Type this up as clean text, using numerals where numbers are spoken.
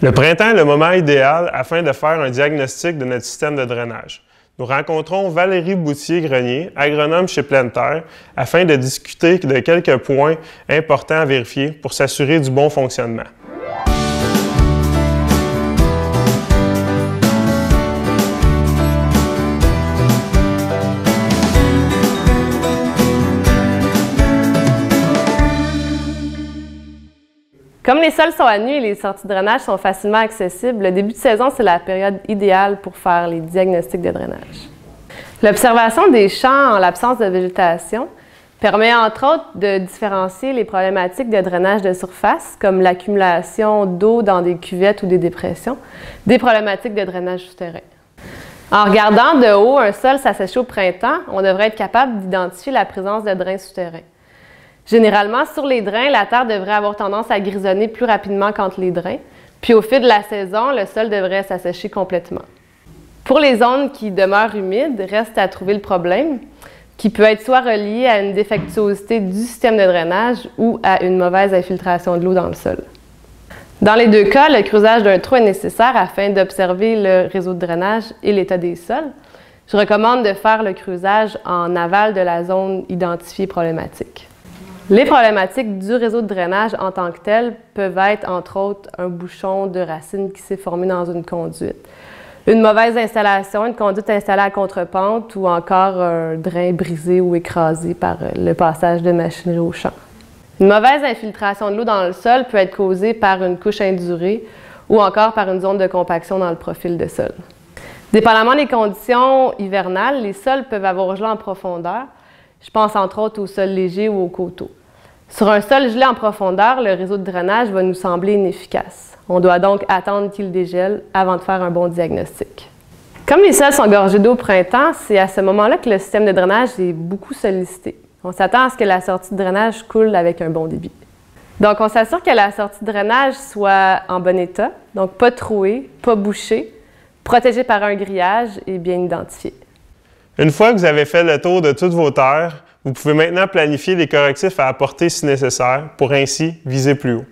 Le printemps est le moment idéal afin de faire un diagnostic de notre système de drainage. Nous rencontrons Valérie Bouthier-Grenier, agronome chez Pleine Terre, afin de discuter de quelques points importants à vérifier pour s'assurer du bon fonctionnement. Comme les sols sont à nu et les sorties de drainage sont facilement accessibles, le début de saison, c'est la période idéale pour faire les diagnostics de drainage. L'observation des champs en l'absence de végétation permet entre autres de différencier les problématiques de drainage de surface, comme l'accumulation d'eau dans des cuvettes ou des dépressions, des problématiques de drainage souterrain. En regardant de haut un sol s'assécher au printemps, on devrait être capable d'identifier la présence de drains souterrains. Généralement, sur les drains, la terre devrait avoir tendance à grisonner plus rapidement qu'entre les drains, puis au fil de la saison, le sol devrait s'assécher complètement. Pour les zones qui demeurent humides, reste à trouver le problème, qui peut être soit relié à une défectuosité du système de drainage ou à une mauvaise infiltration de l'eau dans le sol. Dans les deux cas, le creusage d'un trou est nécessaire afin d'observer le réseau de drainage et l'état des sols. Je recommande de faire le creusage en aval de la zone identifiée problématique. Les problématiques du réseau de drainage en tant que tel peuvent être, entre autres, un bouchon de racines qui s'est formé dans une conduite, une mauvaise installation, une conduite installée à contre-pente ou encore un drain brisé ou écrasé par le passage de machinerie au champ. Une mauvaise infiltration de l'eau dans le sol peut être causée par une couche indurée ou encore par une zone de compaction dans le profil de sol. Dépendamment des conditions hivernales, les sols peuvent avoir gelé en profondeur. Je pense entre autres au sol léger ou aux coteaux. Sur un sol gelé en profondeur, le réseau de drainage va nous sembler inefficace. On doit donc attendre qu'il dégèle avant de faire un bon diagnostic. Comme les sols sont gorgés d'eau au printemps, c'est à ce moment-là que le système de drainage est beaucoup sollicité. On s'attend à ce que la sortie de drainage coule avec un bon débit. Donc, on s'assure que la sortie de drainage soit en bon état, donc pas trouée, pas bouchée, protégée par un grillage et bien identifiée. Une fois que vous avez fait le tour de toutes vos terres, vous pouvez maintenant planifier les correctifs à apporter si nécessaire pour ainsi viser plus haut.